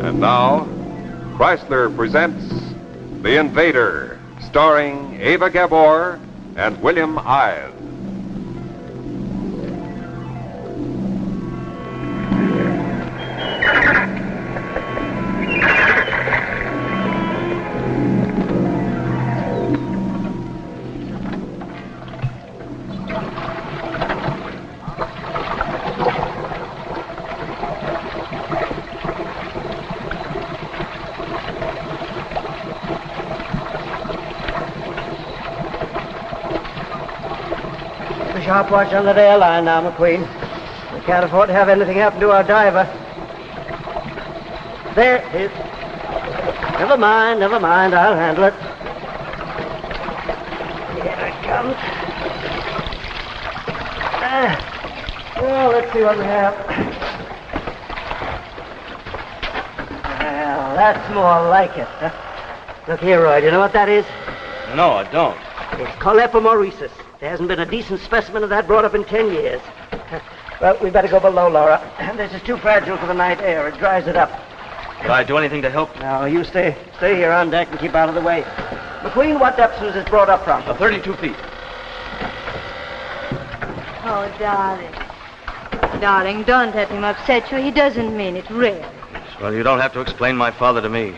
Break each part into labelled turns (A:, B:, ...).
A: And now, Chrysler presents The Invader, starring Ava Gabor and William Ives.
B: Sharp watch on that airline now, McQueen. We can't afford to have anything happen to our diver. There it is. Never mind, I'll handle it. Here it comes. Well, let's see what we have. Well, that's more like it. Huh? Look here, Roy, do you know what that is?
C: No, I don't.
B: It's Colepomoresis. There hasn't been a decent specimen of that brought up in 10 years. Well, we better go below, Laura. This is too fragile for the night air. It dries it up.
C: Could I do anything to help?
B: No, you stay here on deck and keep out of the way. McQueen, what depth was this brought up from?
C: 32 feet.
D: Oh, darling. Darling, don't let him upset you. He doesn't mean it, really.
C: Well, you don't have to explain my father to me.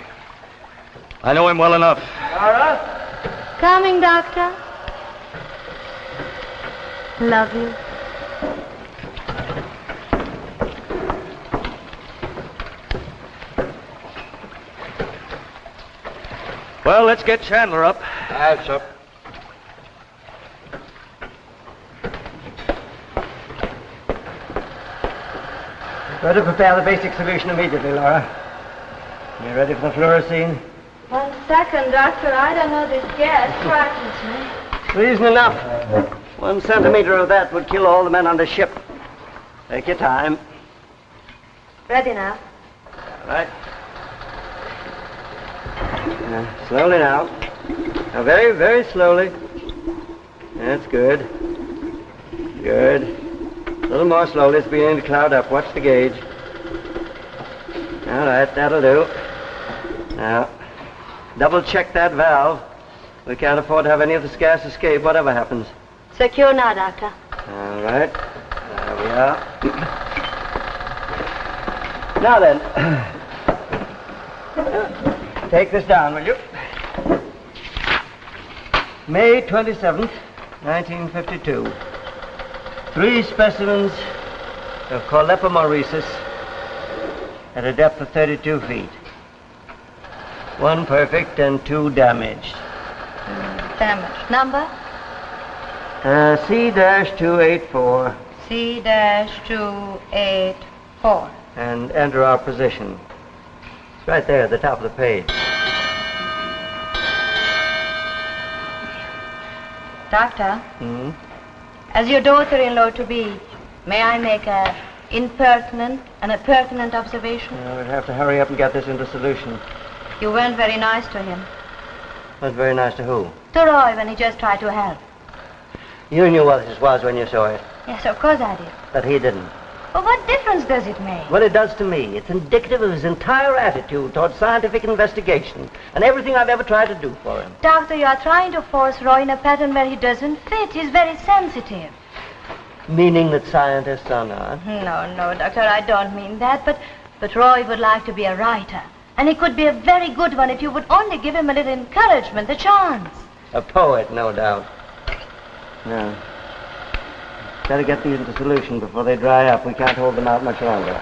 C: I know him well enough.
B: Laura?
D: Coming, Doctor. Love you.
C: Well, let's get Chandler up.
E: That's up.
B: Better prepare the basic solution immediately, Laura. You ready for the fluorescein?
D: 1 second, Doctor. I don't know this gas frightens me.
B: Reason enough. 1 centimeter of that would kill all the men on the ship. Take your time.
D: Ready now.
B: All right. Slowly now. Now, very, very slowly. That's good. Good. A little more slowly. It's beginning to cloud up. Watch the gauge. All right, that'll do. Now, double check that valve. We can't afford to have any of this gas escape, whatever happens.
D: Secure now, Doctor.
B: All right. There we are. Now then, take this down, will you? May 27th, 1952. 3 specimens of Colepomoresis at a depth of 32 feet. 1 perfect and 2 damaged.
D: Damage. Number?
B: C-284.
D: C-284.
B: And enter our position. It's right there at the top of the page.
D: Doctor,
B: Hmm?
D: as your daughter-in-law-to-be, may I make a impertinent and a pertinent observation?
B: We'll have to hurry up and get this into solution.
D: You weren't very nice to him.
B: That's very nice to who?
D: To Roy when he just tried to help.
B: You knew what this was when you saw it,
D: Yes, of course I did.
B: but he didn't.
D: But what difference does it make?
B: Well, it does to me. It's indicative of his entire attitude toward scientific investigation and everything I've ever tried to do for him.
D: Doctor, you are trying to force Roy in a pattern where he doesn't fit. He's very sensitive.
B: Meaning that scientists are not.
D: No, Doctor, I don't mean that, but Roy would like to be a writer. And he could be a very good one if you would only give him a little encouragement, a chance.
B: A poet, no doubt. No. Better get these into solution before they dry up. We can't hold them out much longer.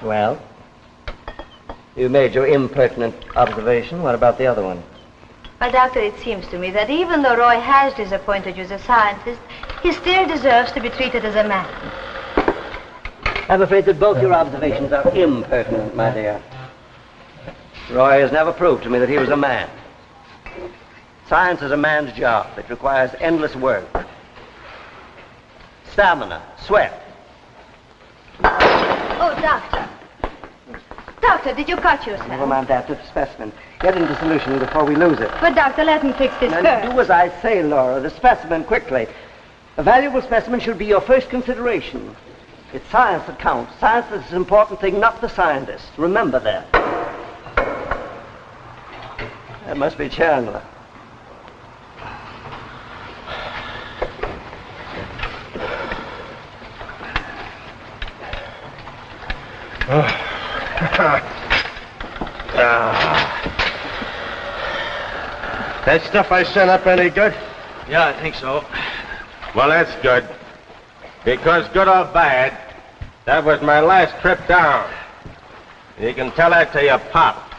B: Well, you made your impertinent observation. What about the other one?
D: Well, Doctor, it seems to me that even though Roy has disappointed you as a scientist, he still deserves to be treated as a man.
B: I'm afraid that both your observations are impertinent, my dear. Roy has never proved to me that he was a man. Science is a man's job. It requires endless work. Stamina, sweat.
D: Oh, Doctor. Doctor, did you cut yourself?
B: Never mind that. It's a specimen. Get into solution before we lose it.
D: But, Doctor, let me fix this
B: Now,
D: first.
B: do as I say, Laura. The specimen, quickly. A valuable specimen should be your first consideration. It's science that counts. Science is the important thing, not the scientist. Remember that. That must be Chandler.
E: That stuff I sent up any good?
C: Yeah, I think so.
E: Well, that's good. Because good or bad, that was my last trip down. You can tell that to your pop,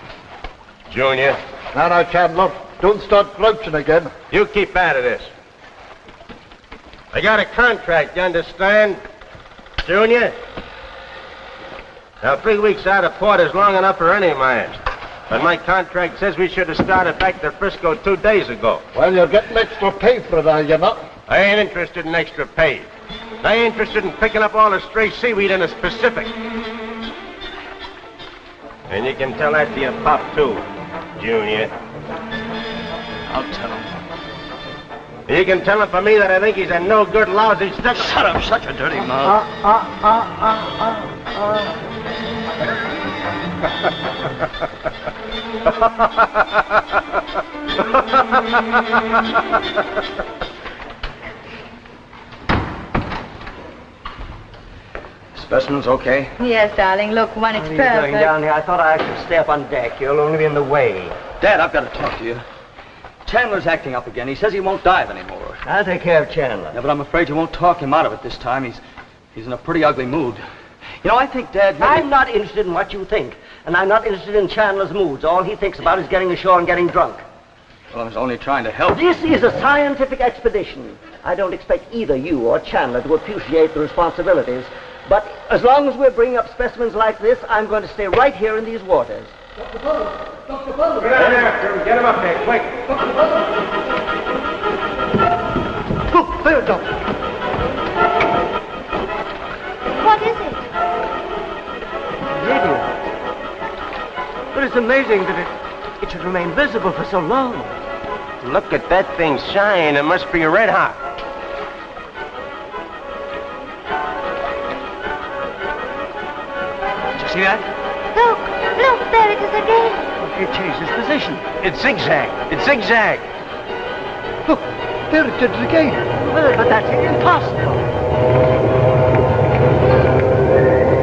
E: Junior.
F: Now, Chandler, don't start grouching again.
E: You keep out of this. I got a contract, you understand, Junior? Now, 3 weeks out of port is long enough for any man. But my contract says we should have started back to Frisco 2 days ago.
F: Well, you're getting extra pay for it, are you not?
E: I ain't interested in extra pay. I ain't interested in picking up all the stray seaweed in the Pacific. And you can tell that to your pop, too, Junior.
C: I'll tell him.
E: You can tell him for me that I think he's a no-good, lousy stick.
C: Shut up, shut your dirty mouth.
B: Specimen's okay?
D: Yes, darling. Look, one, it's
B: What are you doing
D: perfect.
B: down here? I thought I should stay up on deck. You'll only be in the way.
C: Dad, I've got to talk to you. Chandler's acting up again. He says he won't dive anymore.
B: I'll take care of Chandler.
C: Yeah, but I'm afraid you won't talk him out of it this time. He's in a pretty ugly mood. You know, I think Dad...
B: I'm not interested in what you think. And I'm not interested in Chandler's moods. All he thinks about is getting ashore and getting drunk.
C: Well, I was only trying to help.
B: This is a scientific expedition. I don't expect either you or Chandler to appreciate the responsibilities. But as long as we're bringing up specimens like this, I'm going to stay right here in these waters.
F: Dr. Burroughs! Dr. Burroughs!
E: Get out there, get him up there, quick.
F: Dr. Burroughs! Look, there, Doctor.
D: What is it?
B: Radio. But it's amazing that it should remain visible for so long.
E: Look at that thing shine. It must be red hot.
C: Did you see that?
D: Look, there it is again.
B: It changed its position.
E: It's zigzag. It's zigzag.
F: Look, there it is again.
B: Well, but that's impossible.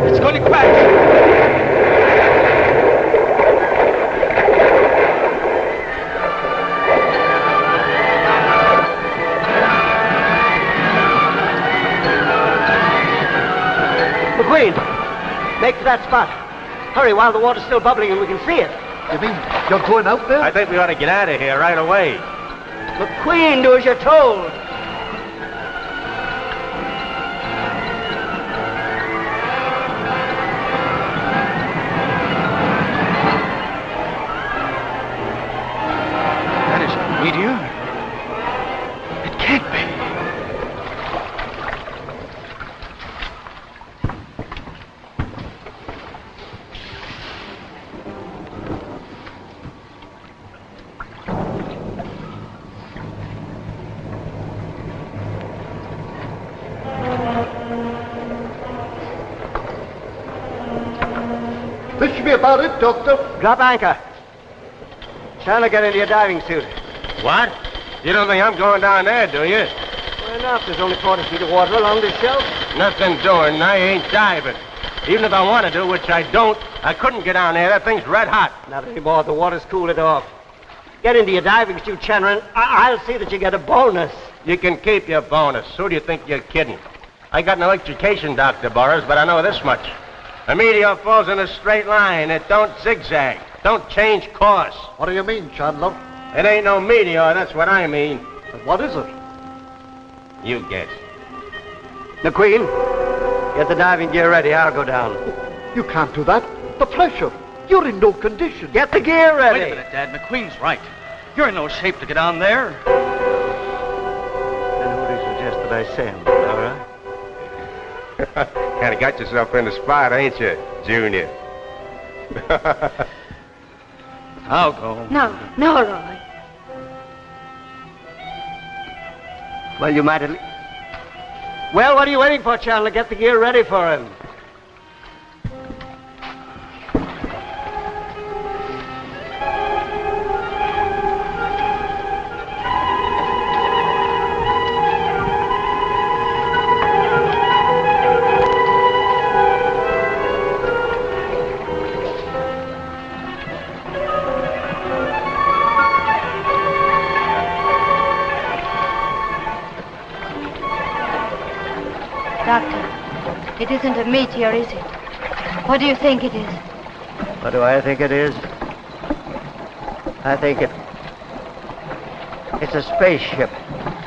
C: It's going to crash.
B: McQueen, make for that spot. Hurry while the water's still bubbling and we can see it.
F: You mean you're going out there?
E: I think we ought to get out of here right away.
B: McQueen, do as you're told.
C: That is a meteor. It can't be.
F: This should be about it, Doctor.
B: Drop anchor. Chandler, get into your diving suit.
E: What? You don't think I'm going down there, do you?
B: Well enough, there's only 40 feet of water along this shelf.
E: Nothing doing. I ain't diving. Even if I want to do, which I don't, I couldn't get down there. That thing's red hot.
B: Not anymore, the water's cooled it off. Get into your diving suit, Chandler, and I'll see that you get a bonus.
E: You can keep your bonus. Who do you think you're kidding? I got no education, Dr. Burroughs, but I know this much. A meteor falls in a straight line. It don't zigzag. Don't change course.
F: What do you mean, Chandler?
E: It ain't no meteor, that's what I mean.
F: And what is it?
E: You guess.
B: McQueen, get the diving gear ready. I'll go down.
F: You can't do that. The pressure. You're in no condition.
B: Get the gear ready.
C: Wait a minute, Dad. McQueen's right. You're in no shape to get down there.
B: Then who do you suggest that I send, all right?
E: Kind of got yourself in the spot, ain't you, Junior?
C: I'll go.
D: No, Roy.
B: Well, you might at least... Well, what are you waiting for, Chandler? Get the gear ready for him.
D: Doctor, it isn't a meteor, is it? What do you think it is?
B: What do I think it is? I think it's a spaceship.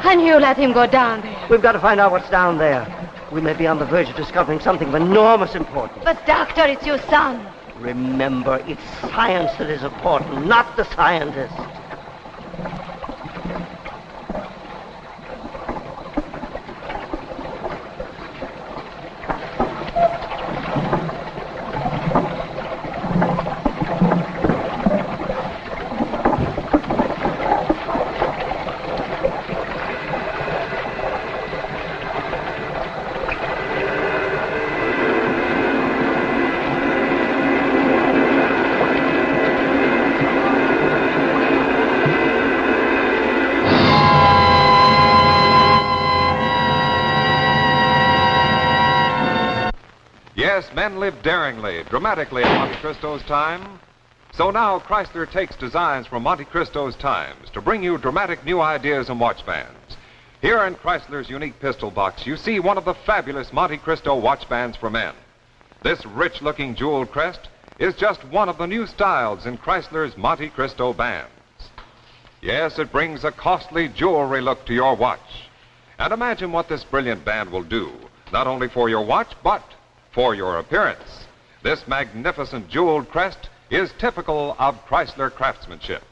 D: And you let him go down there.
B: We've got to find out what's down there. We may be on the verge of discovering something of enormous importance.
D: But, Doctor, it's your son.
B: Remember, it's science that is important, not the scientist.
A: Yes, men lived daringly, dramatically in Monte Cristo's time. So now Chrysler takes designs from Monte Cristo's times to bring you dramatic new ideas and watch bands. Here in Chrysler's unique pistol box, you see one of the fabulous Monte Cristo watch bands for men. This rich-looking jeweled crest is just one of the new styles in Chrysler's Monte Cristo bands. Yes, it brings a costly jewelry look to your watch. And imagine what this brilliant band will do, not only for your watch, but for your appearance. This magnificent jeweled crest is typical of Chrysler craftsmanship.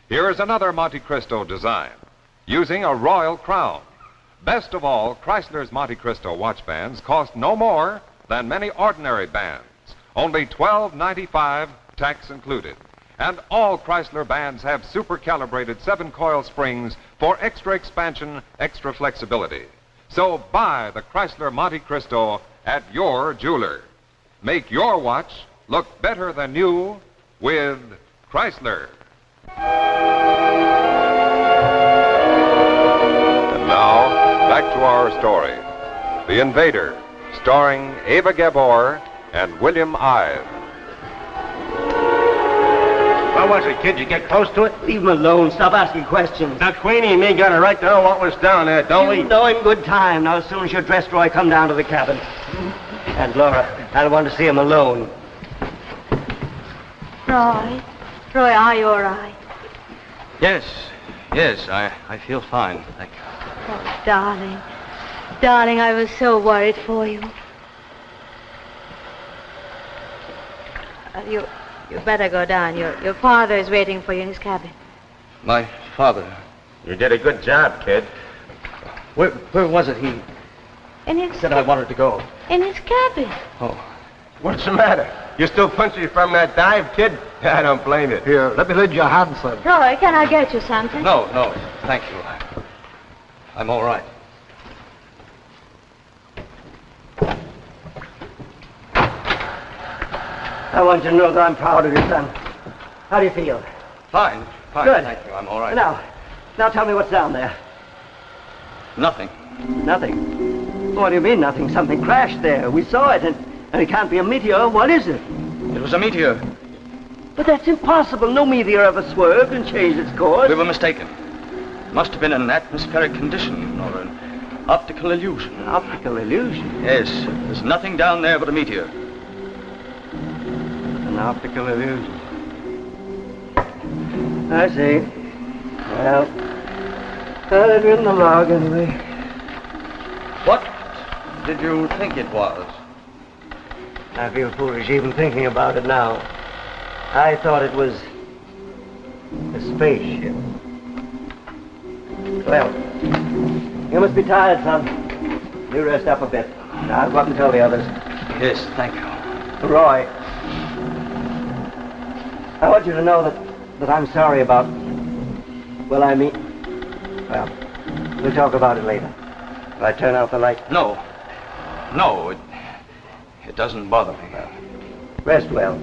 A: Here is another Monte Cristo design, using a royal crown. Best of all, Chrysler's Monte Cristo watch bands cost no more than many ordinary bands, only $12.95, tax included. And all Chrysler bands have super-calibrated 7-coil springs for extra expansion, extra flexibility. So buy the Chrysler Monte Cristo at your jeweler. Make your watch look better than new with Chrysler. And now, back to our story. The Invader, starring Ava Gabor and William Ive.
E: What was it, kid? You get close to it?
B: Leave him alone. Stop asking questions.
E: Now, Queenie and me got a right to know what was down there, don't we?
B: You know in good time. Now, as soon as you're dressed, Roy, come down to the cabin. And Laura, I want to see him alone.
D: Roy, are you all right?
C: Yes, I feel fine, thank you.
D: Oh, darling. Darling, I was so worried for you. You better go down. Your father is waiting for you in his cabin.
C: My father.
E: You did a good job, kid.
C: Where was it? He
D: In his
C: said I wanted to go.
D: in his cabin.
C: Oh.
E: What's the matter? You still punchy from that dive, kid? I don't blame you.
F: Here, let me lend you a hand, son.
D: Roy, can I get you something?
C: No, thank you. I'm all right.
B: I want you to know that I'm proud of you, son. How do you feel?
C: Fine,
B: Good.
C: thank you. I'm all right.
B: Now tell me what's down there.
C: Nothing.
B: Nothing. What do you mean, nothing? Something crashed there. We saw it, and it can't be a meteor. What is it?
C: It was a meteor.
B: But that's impossible. No meteor ever swerved and changed its course.
C: We were mistaken. Must have been an atmospheric condition or an optical illusion.
B: An optical illusion?
C: Yes, there's nothing down there but a meteor.
B: An optical illusion. I see. Well, it's in the log anyway.
C: What did you think it was?
B: I feel foolish even thinking about it now. I thought it was a spaceship. Well, you must be tired, son. You rest up a bit. Now, I'll go up and tell the others.
C: Yes, thank you.
B: Roy, I want you to know that I'm sorry about... Well, we'll talk about it later. I turn out the light?
C: No. No, it doesn't bother me.
B: Rest well.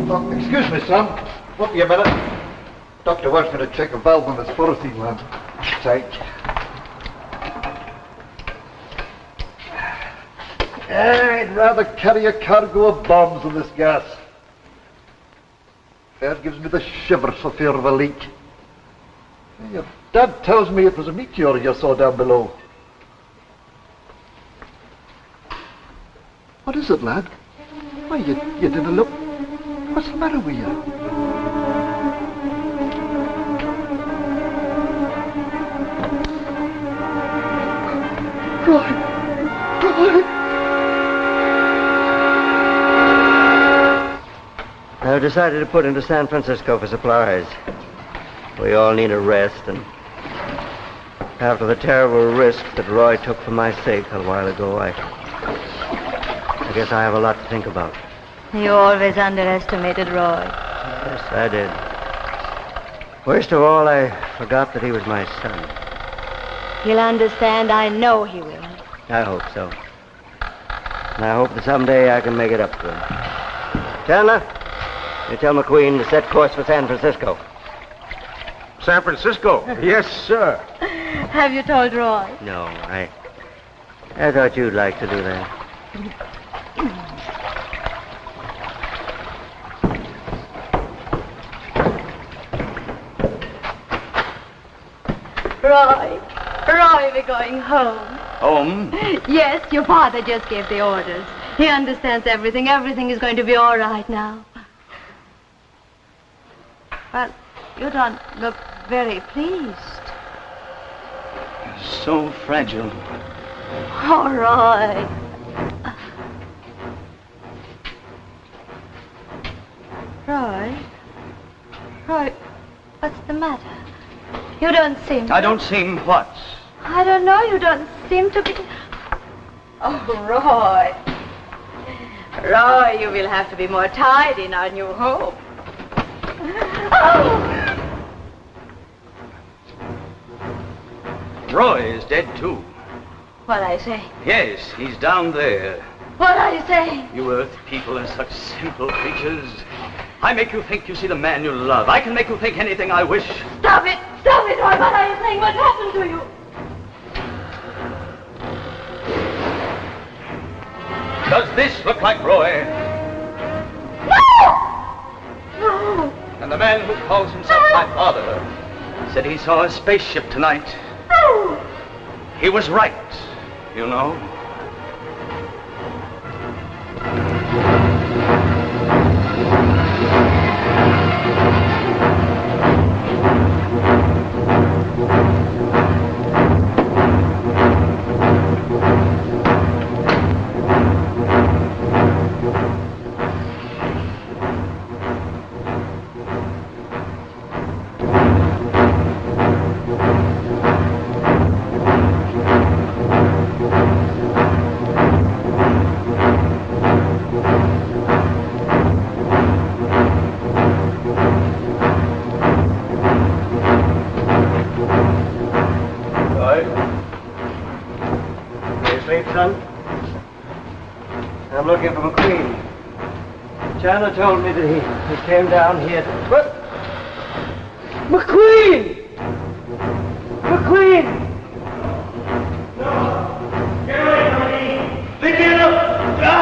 F: Oh, excuse me, son. Won't be a minute. Doctor wants me to check a valve on this fluorescein lamp. Tight. I'd rather carry a cargo of bombs than this gas. That gives me the shivers for fear of a leak. Your dad tells me it was a meteor you saw down below. What is it, lad? Why, you didn't look. What's the matter with you? Roy!
B: I've decided to put into San Francisco for supplies. We all need a rest, and after the terrible risk that Roy took for my sake a while ago, I guess I have a lot to think about.
D: You always underestimated Roy.
B: Yes, I did. Worst of all, I forgot that he was my son.
D: He'll understand. I know he will.
B: I hope so. And I hope that someday I can make it up to him. Chandler, you tell McQueen to set course for San Francisco.
E: San Francisco? Yes, sir.
D: Have you told Roy?
B: No, I thought you'd like to do that.
D: Roy, we're going home.
C: Home?
D: Yes, your father just gave the orders. He understands everything. Everything is going to be all right now. Well, you don't look very pleased.
C: So fragile.
D: Oh, Roy. Roy, what's the matter? You don't seem...
C: I don't seem what?
D: I don't know. You don't seem to be... Oh, Roy. Roy, you will have to be more tidy in our new home. Oh!
C: Roy is dead, too.
D: What I say?
C: Yes, he's down there.
D: What I say?
C: You Earth people are such simple creatures. I make you think you see the man you love. I can make you think anything I wish.
D: Stop it, Roy. What are you saying? What happened to you?
C: Does this look like Roy?
D: No!
C: And the man who calls himself my father said he saw a spaceship tonight.
D: No!
C: He was right, you know.
B: I'm looking for McQueen. Chandler told me that he came down here to... What? McQueen! McQueen!
E: Get away from me! Pick it up! No!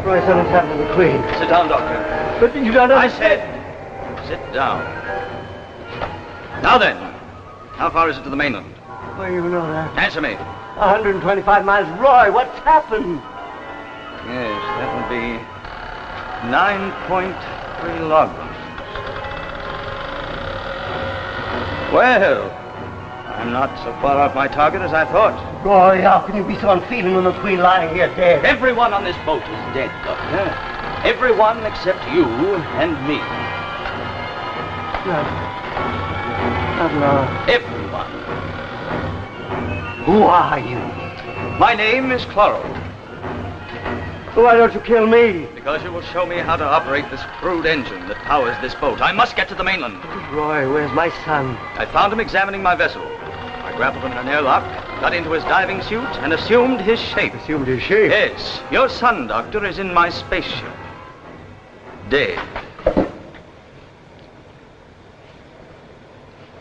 B: Roy, something's happened to McQueen.
C: Sit down, Doctor.
B: But you don't
C: I
B: understand.
C: said, sit down. Now then, how far is it to the mainland?
B: Well, you know that.
C: Answer me.
B: 125 miles. Roy, what's happened?
C: Yes, that would be 9.3 logarithms. Well, I'm not so far off my target as I thought.
B: Roy, how can you be so unfeeling when the Queen lying here dead?
C: Everyone on this boat is dead, Doctor. Everyone except you and me.
B: Not long.
C: Everyone.
B: Who are you?
C: My name is Cloro.
B: Why don't you kill me?
C: Because you will show me how to operate this crude engine that powers this boat. I must get to the mainland.
B: Roy, where's my son?
C: I found him examining my vessel. I grappled him in an airlock, got into his diving suit, and assumed his shape.
B: Assumed his shape?
C: Yes. Your son, Doctor, is in my spaceship. Dead.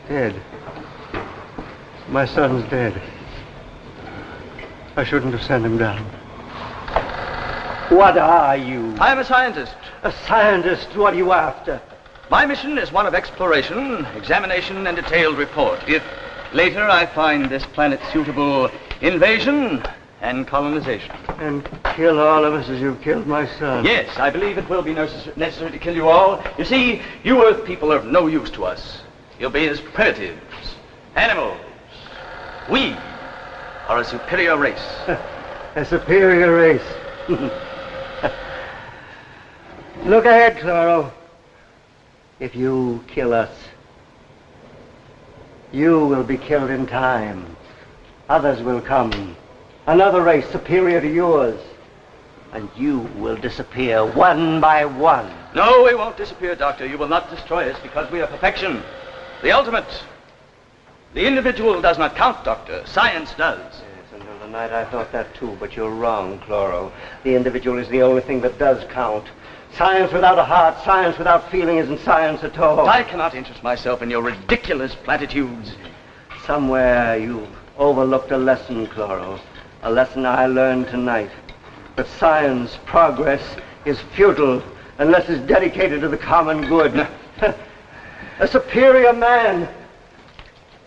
B: Dead. My son's dead. I shouldn't have sent him down. What are you?
C: I'm a scientist.
B: A scientist? What are you after?
C: My mission is one of exploration, examination, and detailed report. If later I find this planet suitable, invasion and colonization.
B: And kill all of us as you killed my son?
C: Yes, I believe it will be necessary to kill you all. You see, you Earth people are of no use to us. You'll be as primitives, animals. We are a superior race.
B: A superior race. Look ahead, Cloro. If you kill us, you will be killed in time. Others will come. Another race superior to yours. And you will disappear one by one.
C: No, we won't disappear, Doctor. You will not destroy us because we are perfection. The ultimate. The individual does not count, Doctor. Science does.
B: Yes, until tonight I thought that too, but you're wrong, Cloro. The individual is the only thing that does count. Science without a heart, science without feeling isn't science at all.
C: I cannot interest myself in your ridiculous platitudes.
B: Somewhere you've overlooked a lesson, Cloro. A lesson I learned tonight. That science, progress, is futile unless it's dedicated to the common good. A superior man.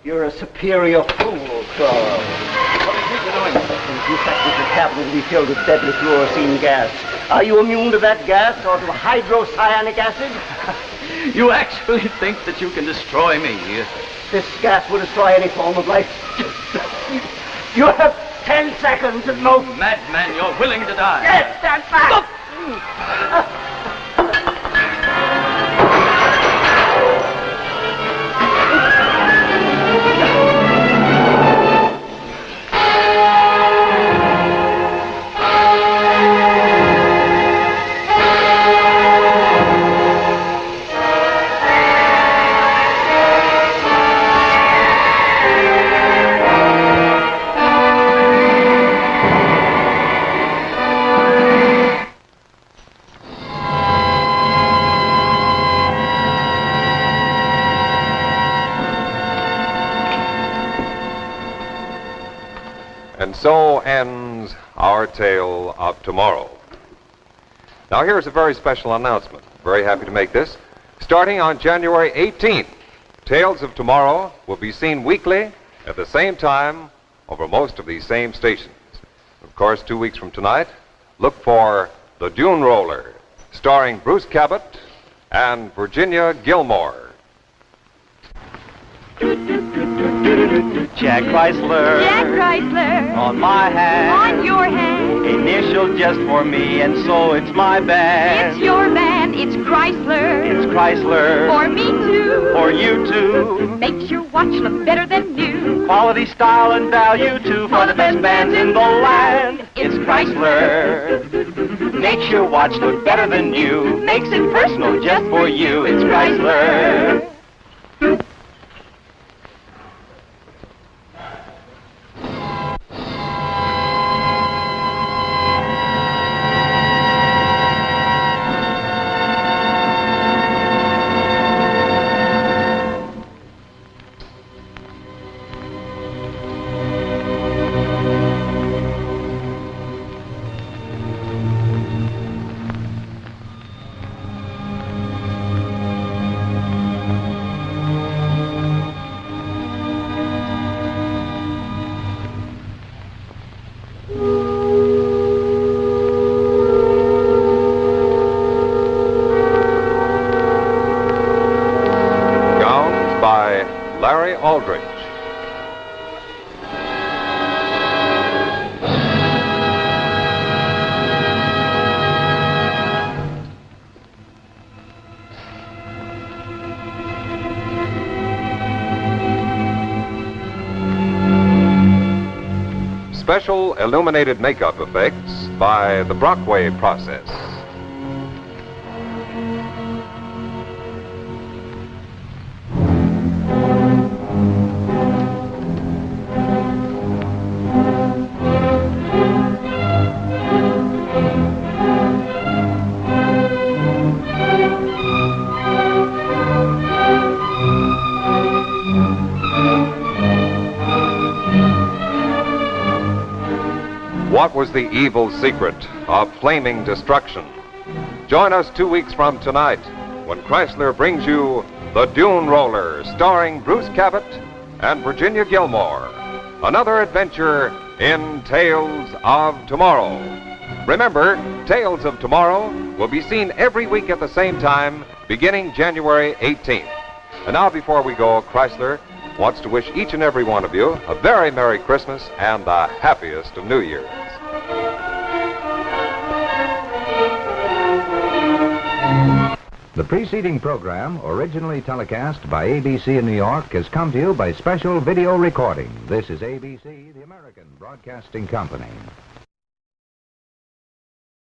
B: You're a superior fool, Cloro.
C: What do you think you're doing?
B: You factories the capital to be filled with deadly fluorescein gas. Are you immune to that gas or to hydrocyanic acid?
C: You actually think that you can destroy me?
B: This gas will destroy any form of life. You have 10 seconds at most.
C: Madman, you're willing to die.
B: Yes, stand back.
A: And so ends our tale of tomorrow. Now here's a very special announcement. Very happy to make this. Starting on January 18th, Tales of Tomorrow will be seen weekly at the same time over most of these same stations. Of course, 2 weeks from tonight, look for The Dune Roller, starring Bruce Cabot and Virginia Gilmore.
G: Jack Chrysler.
H: Jack Chrysler.
G: On my hand.
H: On your hand.
G: Initial just for me, and so it's my band.
H: It's your band. It's Chrysler.
G: It's Chrysler.
H: For me too.
G: For you too.
H: Makes your watch look better than new.
G: Quality, style, and value too. For the best bands in the land. It's Chrysler. Makes your watch look better than new. Makes it personal just for you. It's Chrysler.
A: Roy Aldrich. Special illuminated makeup effects by the Brockway process. What was the evil secret of flaming destruction? Join us 2 weeks from tonight when Chrysler brings you The Dune Roller, starring Bruce Cabot and Virginia Gilmore. Another adventure in Tales of Tomorrow. Remember, Tales of Tomorrow will be seen every week at the same time, beginning January 18th. And now, before we go, Chrysler wants to wish each and every one of you a very Merry Christmas and the happiest of New Years.
I: The preceding program, originally telecast by ABC in New York, has come to you by special video recording. This is ABC, the American Broadcasting Company.